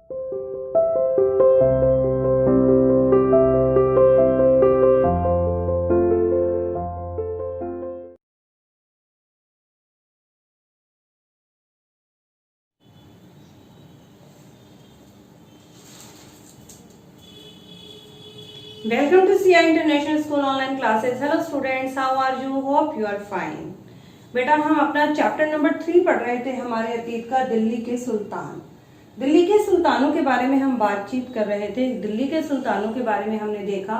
Welcome to CI International School online classes. Hello students, how are you? Hope you are fine. बेटा हम अपना chapter number 3 पढ़ रहे थे, हमारे अतीत का दिल्ली के सुल्तान। दिल्ली के सुल्तानों के बारे में हम बातचीत कर रहे थे। दिल्ली के सुल्तानों के बारे में हमने देखा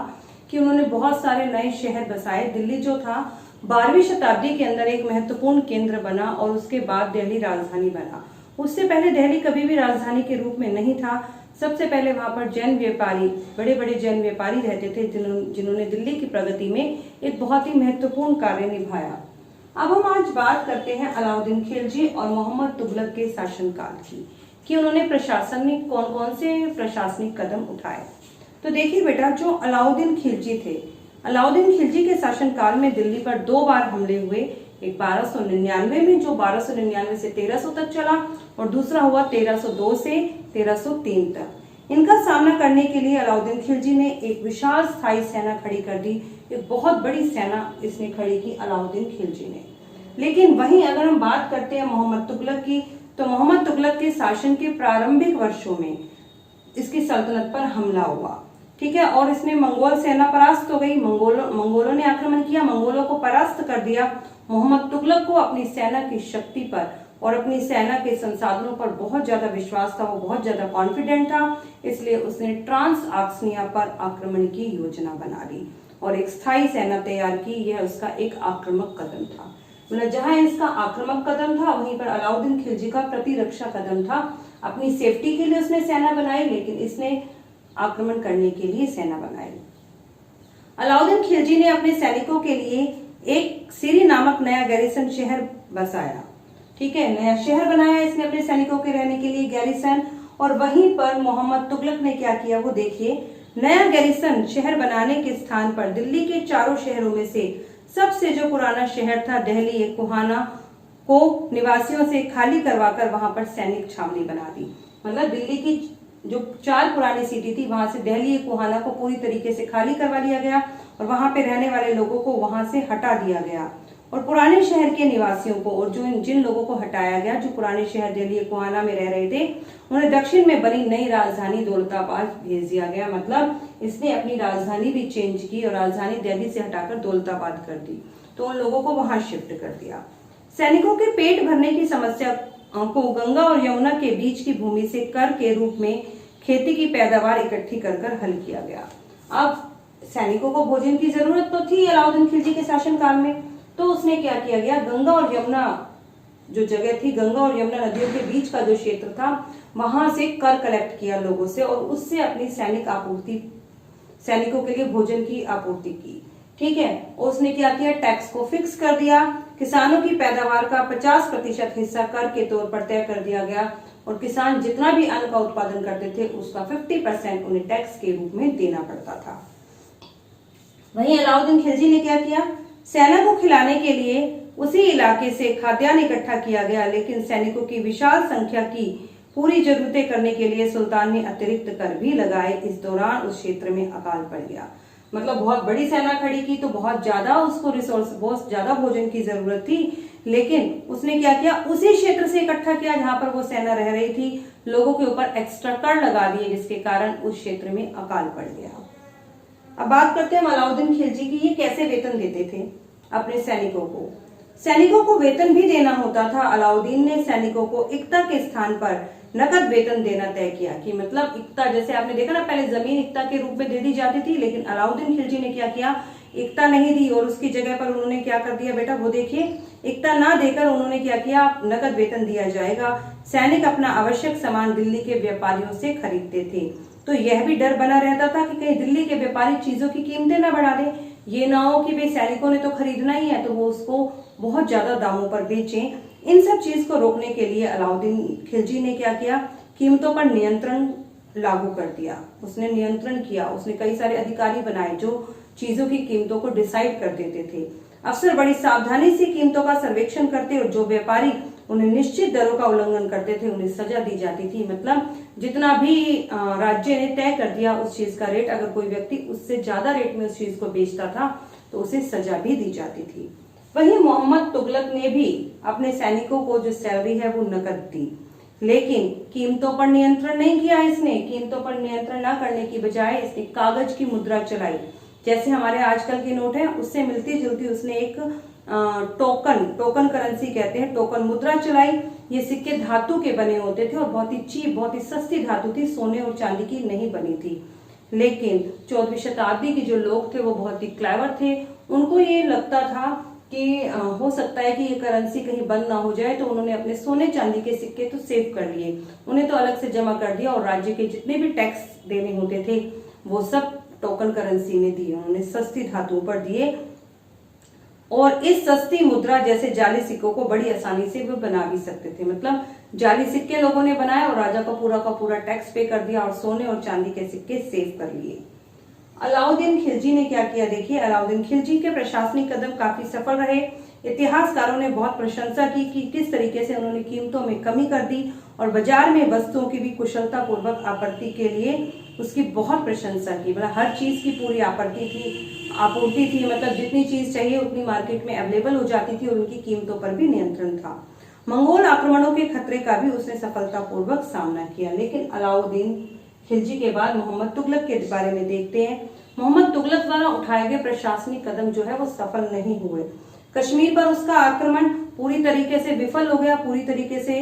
कि उन्होंने बहुत सारे नए शहर बसाए। दिल्ली जो था 12वीं शताब्दी के अंदर एक महत्वपूर्ण केंद्र बना और उसके बाद दिल्ली राजधानी बना। उससे पहले दिल्ली कभी भी राजधानी के रूप में नहीं था। सबसे पहले वहां पर जैन व्यापारी, बड़े बड़े जैन व्यापारी रहते थे जिन्होंने दिल्ली की प्रगति में एक बहुत ही महत्वपूर्ण कार्य निभाया। अब हम आज बात करते हैं अलाउद्दीन खिलजी और मोहम्मद तुगलक के शासनकाल की, कि उन्होंने प्रशासनिक कौन कौन से प्रशासनिक कदम उठाए। तो देखिए बेटा, जो अलाउद्दीन खिलजी थे, अलाउद्दीन खिलजी के शासनकाल में दिल्ली पर 2 बार हमले हुए। एक 1299 में, जो 1299 से 1300 तक चला, और दूसरा हुआ 1302 से 1303 तक। इनका सामना करने के लिए अलाउद्दीन खिलजी ने एक विशाल स्थायी सेना खड़ी कर दी। एक बहुत बड़ी सेना इसने खड़ी की अलाउद्दीन खिलजी ने। लेकिन वहीं अगर हम बात करते हैं मोहम्मद तुगलक की, तो मोहम्मद तुगलक के शासन के प्रारंभिक वर्षों में इसकी सल्तनत पर हमला हुआ, ठीक है, और इसमें मंगोल सेना परास्त हो गई। मंगोलों ने आक्रमण किया, मंगोलों को परास्त कर दिया। मोहम्मद तुगलक को अपनी सेना की शक्ति पर और अपनी सेना के संसाधनों पर बहुत ज्यादा विश्वास था, वो बहुत ज्यादा कॉन्फिडेंट था, इसलिए उसने ट्रांस आक्सनिया पर आक्रमण की योजना बना ली और एक स्थायी सेना तैयार की। यह उसका एक आक्रामक कदम था। मतलब जहां इसका आक्रामक कदम था, वहीं पर अलाउद्दीन खिलजी का प्रतिरक्षा कदम था। अपनी सेफ्टी के लिए उसने सेना बनाई, लेकिन इसने आक्रमण करने के लिए सेना बनाई। अलाउद्दीन खिलजी ने अपने सैनिकों के लिए एक सिरी नामक नया गैरिसन शहर बसाया, ठीक है, नया शहर बनाया इसने अपने सैनिकों के रहने के लिए, गैरिसन। और वहीं पर मोहम्मद तुगलक ने क्या किया, वो देखिए। नया गैरिसन शहर बनाने के स्थान पर दिल्ली के चारों शहरों में से सबसे जो पुराना शहर था दिल्ली कोहाना को निवासियों से खाली करवाकर वहां पर सैनिक छावनी बना दी। मतलब दिल्ली की जो 4 पुरानी सिटी थी, वहां से दिल्ली कोहाना को पूरी तरीके से खाली करवा लिया गया और वहां पे रहने वाले लोगों को वहां से हटा दिया गया। और पुराने शहर के निवासियों को, और जो जिन लोगों को हटाया गया, जो पुराने शहर दिल्ली कोहाना में रह रहे थे, उन्हें दक्षिण में बनी नई राजधानी दौलताबाद भेज दिया गया। मतलब इसने अपनी राजधानी भी चेंज की और राजधानी दिल्ली से हटाकर दौलताबाद कर दी, तो उन लोगों को वहां शिफ्ट कर दिया। सैनिकों के पेट भरने की समस्या को गंगा और यमुना के बीच की भूमि से कर के रूप में खेती की पैदावार इकट्ठी कर हल किया गया। अब सैनिकों को भोजन की जरूरत तो थी अलाउद्दीन खिलजी के शासनकाल में, तो उसने क्या किया गया, गंगा और यमुना जो जगह थी, गंगा और यमुना नदियों के बीच का जो क्षेत्र था, वहां से कर कलेक्ट किया लोगों से और उससे अपनी सैनिकों के लिए भोजन की आपूर्ति की, ठीक है। उसने क्या किया, टैक्स को फिक्स कर दिया। किसानों की पैदावार का 50% हिस्सा कर के तौर पर तय कर दिया गया और किसान जितना भी अन्न का उत्पादन करते थे, उसका 50% उन्हें टैक्स के रूप में देना पड़ता था। वहीं अलाउद्दीन खिलजी ने क्या किया, सेना को खिलाने के लिए उसी इलाके से खाद्यान्न इकट्ठा किया गया, लेकिन सैनिकों की विशाल संख्या की पूरी जरूरतें करने के लिए सुल्तान ने अतिरिक्त कर भी लगाए। इस दौरान उस क्षेत्र में अकाल पड़ गया। मतलब बहुत बड़ी सेना खड़ी की तो बहुत ज्यादा उसको रिसोर्स, बहुत ज्यादा भोजन की जरूरत थी, लेकिन उसने क्या किया, उसी क्षेत्र से इकट्ठा किया जहां पर वो सेना रह रही थी, लोगों के ऊपर एक्स्ट्रा कर लगा दिए, जिसके कारण उस क्षेत्र में अकाल पड़ गया। अब बात करते हैं अलाउद्दीन खिलजी की, ये कैसे वेतन देते थे अपने सैनिकों को। सैनिकों को वेतन भी देना होता था। अलाउद्दीन ने सैनिकों को इक्ता के स्थान पर नकद वेतन देना तय किया, कि मतलब इक्ता, जैसे आपने देखा ना, पहले जमीन इक्ता के रूप में दे दी जाती थी, लेकिन अलाउद्दीन खिलजी ने क्या किया, इक्ता नहीं दी और उसकी जगह पर उन्होंने क्या कर दिया बेटा, वो देखिए, इक्ता ना देकर उन्होंने क्या किया, नकद वेतन दिया जाएगा। सैनिक अपना आवश्यक सामान दिल्ली के व्यापारियों से खरीदते थे, तो यह भी डर बना रहता था कि कहीं दिल्ली के व्यापारी चीजों की कीमतें ना बढ़ा दें। ये ना हो कि भाई सैनिकों ने तो खरीदना ही है, तो वो उसको बहुत ज्यादा दामों पर बेचें। इन सब चीज को रोकने के लिए अलाउद्दीन खिलजी ने क्या किया, कीमतों पर नियंत्रण लागू कर दिया। उसने नियंत्रण किया, उसने कई सारे अधिकारी बनाए जो चीजों की कीमतों को डिसाइड कर देते थे। अफसर बड़ी सावधानी से कीमतों का सर्वेक्षण करते और जो व्यापारी उन्हें निश्चित दरों का उल्लंघन करते थे उन्हें सजा दी जाती थी। मतलब जितना भी राज्य ने तय कर दिया उस चीज का रेट, अगर कोई व्यक्ति उससे ज्यादा रेट में उस चीज को बेचता था तो उसे सजा भी दी जाती थी। वहीं मोहम्मद तुगलक ने भी अपने सैनिकों को जो सैलरी है वो नकद दी, लेकिन कीमतों पर नियंत्रण नहीं किया। इसने कीमतों पर नियंत्रण न करने की बजाय इसने कागज की मुद्रा चलाई। जैसे हमारे आजकल के नोट हैं उससे मिलती जुलती उसने एक टोकन करेंसी कहते हैं, टोकन मुद्रा चलाई। ये सिक्के धातु के बने होते थे और बहुत ही चीप, बहुत ही सस्ती धातु थी, सोने और चांदी की नहीं बनी थी। लेकिन 14वीं शताब्दी के जो लोग थे वो बहुत ही क्लेवर थे। उनको ये लगता था कि हो सकता है कि ये करेंसी कहीं बंद ना हो जाए, तो उन्होंने अपने सोने चांदी के सिक्के तो सेव कर लिए, उन्हें तो अलग से जमा कर दिया और राज्य के जितने भी टैक्स देने होते थे वो सब टोकन करेंसी में दिए, उन्होंने सस्ती धातुओं पर दिए। और इस सस्ती मुद्रा जैसे जाली सिक्कों को बड़ी आसानी से वो बना भी सकते थे। मतलब जाली सिक्के लोगों ने बनाए और राजा का पूरा टैक्स पे कर दिया और सोने और चांदी के सिक्के सेव कर लिए। अलाउद्दीन खिलजी ने क्या किया, देखिए अलाउद्दीन खिलजी के प्रशासनिक कदम काफी सफल रहे। इतिहासकारों ने बहुत प्रशंसा की कि किस तरीके से उन्होंने कीमतों में कमी कर दी और बाजार में वस्तुओं की भी कुशलता पूर्वक आपूर्ति के लिए उसकी बहुत प्रशंसा की। मतलब हर चीज की पूरी आपूर्ति थी, मतलब जितनी चीज चाहिए उतनी मार्केट में अवेलेबल हो जाती थी और उनकी कीमतों पर भी नियंत्रण था। मंगोल आक्रमणों के खतरे का भी उसने सफलतापूर्वक सामना किया। लेकिन अलाउद्दीन खिलजी के बाद मोहम्मद तुगलक के बारे में देखते हैं। मोहम्मद तुगलक द्वारा उठाए गए प्रशासनिक कदम जो है वो सफल नहीं हुए। कश्मीर पर उसका आक्रमण पूरी तरीके से विफल हो गया, पूरी तरीके से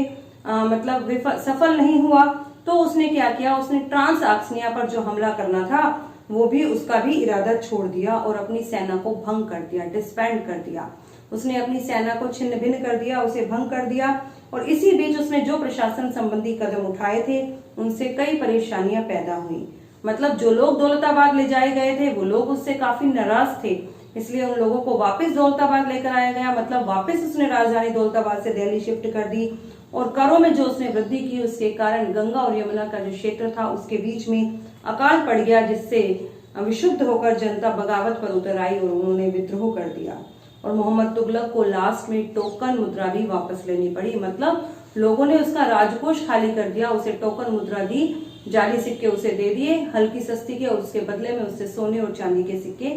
सफल नहीं हुआ। तो उसने क्या किया, उसने ट्रांस आक्सनिया पर जो हमला करना था वो भी उसका भी इरादा छोड़ दिया और अपनी सेना को भंग कर दिया, डिस्बैंड कर दिया। उसने अपनी सेना को छिन्न भिन्न कर दिया, उसे भंग कर दिया। और इसी बीच उसने जो प्रशासन संबंधी कदम उठाए थे उनसे कई परेशानियां पैदा हुई। मतलब जो लोग दौलताबाद ले जाए गए थे वो लोग उससे काफी नाराज थे, इसलिए उन लोगों को वापस दौलताबाद लेकर आया गया। मतलब वापस उसने राजधानी दौलताबाद से दिल्ली शिफ्ट कर दी और करों में जो उसने वृद्धि की उसके कारण गंगा और यमुना का जो क्षेत्र था उसके बीच में अकाल पड़ गया, जिससे विशुद्ध होकर जनता बगावत पर उतर आई और उन्होंने विद्रोह कर दिया। और मोहम्मद तुगलक को लास्ट में टोकन मुद्रा भी वापस लेनी पड़ी। मतलब लोगों ने उसका राजकोष खाली कर दिया, उसे टोकन मुद्रा दी, जाली सिक्के उसे दे दिए हल्की सस्ती के, और उसके बदले में उससे सोने और चांदी के सिक्के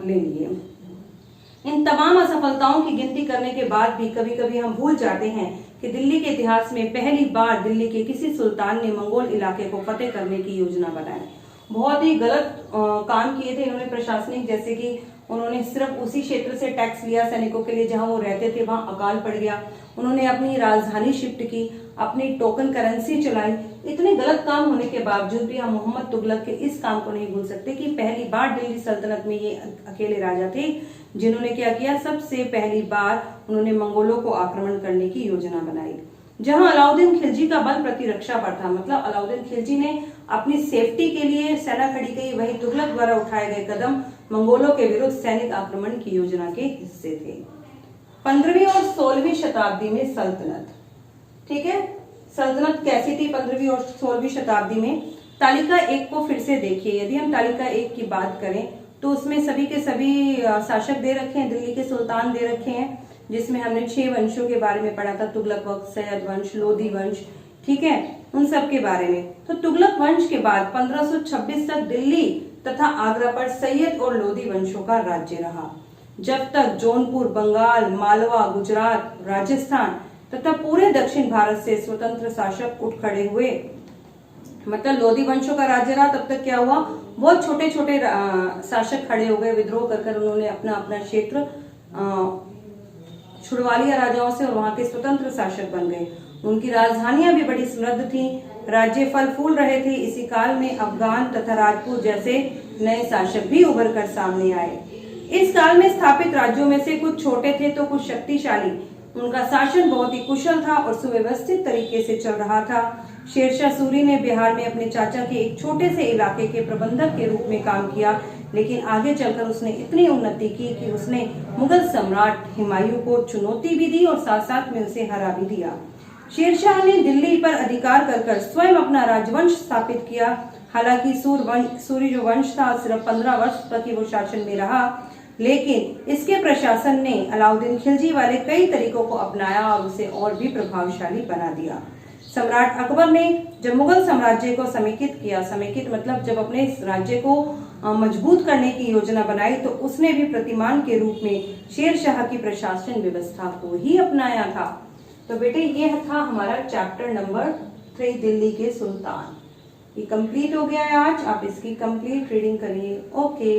ले लिए। इन तमाम असफलताओं की गिनती करने के बाद भी कभी कभी हम भूल जाते हैं कि दिल्ली के इतिहास में पहली बार दिल्ली के किसी सुल्तान ने मंगोल इलाके को फतेह करने की योजना बनाई। बहुत ही गलत काम किए थे इन्होंने प्रशासनिक, जैसे कि उन्होंने सिर्फ उसी क्षेत्र से टैक्स लिया सैनिकों के लिए जहां वो रहते थे, वहां अकाल पड़ गया। उन्होंने अपनी राजधानी शिफ्ट की, अपनी टोकन करेंसी चलाई। इतने गलत काम होने के बावजूद भी हम मोहम्मद तुगलक के इस काम को नहीं भूल सकते कि पहली बार दिल्ली सल्तनत में ये अकेले राजा थे जिन्होंने क्या किया, सबसे पहली बार उन्होंने मंगोलों को आक्रमण करने की योजना बनाई। जहां अलाउद्दीन खिलजी का बल प्रतिरक्षा पर था, मतलब अलाउद्दीन खिलजी ने अपनी सेफ्टी के लिए सेना खड़ी की, वही तुगलक द्वारा उठाए गए कदम मंगोलों के विरुद्ध सैनिक आक्रमण की योजना के हिस्से थे। 15वीं और 16वीं शताब्दी में सल्तनत, ठीक है, सल्तनत कैसी थी 15वीं और 16वीं शताब्दी में। तालिका 1 को फिर से देखिए। यदि हम तालिका 1 की बात करें तो उसमें सभी के सभी शासक दे रखे हैं, दिल्ली के सुल्तान दे रखे हैं, जिसमें हमने 6 वंशों के बारे में पढ़ा था, तुगलक वंश, सैयद वंश, लोधी वंश, ठीक है, उन सब के बारे में। तो तुगलक वंश के बाद 1526 तक दिल्ली तथा आगरा पर सैयद और लोधी वंशों का राज्य रहा, जब तक जौनपुर, बंगाल, मालवा, गुजरात, राजस्थान तथा पूरे दक्षिण भारत से स्वतंत्र शासक उठ खड़े हुए। मतलब लोधी वंशों का राज्य रहा, तब तक क्या हुआ, बहुत छोटे छोटे शासक खड़े हो गए, विद्रोह कर उन्होंने अपना अपना क्षेत्र छुड़वा लिया राजाओं से और वहां के स्वतंत्र शासक बन गए। उनकी राजधानियां भी बड़ी समृद्ध थी, राज्य फल फूल रहे थे। इसी काल में अफगान तथा राजपूत जैसे नए शासक भी उभर कर सामने आए। इस काल में स्थापित राज्यों में से कुछ छोटे थे तो कुछ शक्तिशाली। उनका शासन बहुत ही कुशल था और सुव्यवस्थित तरीके से चल रहा था। शेरशाह सूरी ने बिहार में अपने चाचा के एक छोटे से इलाके के प्रबंधक के रूप में काम किया, लेकिन आगे चलकर उसने इतनी उन्नति की कि उसने मुगल सम्राट हुमायूं को चुनौती भी दी और साथ साथ में उसे हरा भी दिया। शेरशाह ने दिल्ली पर अधिकार कर स्वयं अपना राजवंश स्थापित किया। हालांकि सूरी जो वंश था सिर्फ 15 वर्ष तक ही वो शासन में रहा। लेकिन इसके प्रशासन ने अलाउद्दीन खिलजी वाले कई तरीकों को अपनाया और उसे और भी प्रभावशाली बना दिया। सम्राट अकबर ने जब मुगल साम्राज्य को समेकित किया, समेकित मतलब जब अपने इस राज्य को मजबूत करने की योजना बनाई, तो उसने भी प्रतिमान के रूप में शेर शाह की प्रशासन व्यवस्था को ही अपनाया था। तो बेटे ये था हमारा चैप्टर नंबर 3 दिल्ली के सुल्तान। ये कंप्लीट हो गया है आज। आप इसकी कंप्लीट रीडिंग करिए। ओके।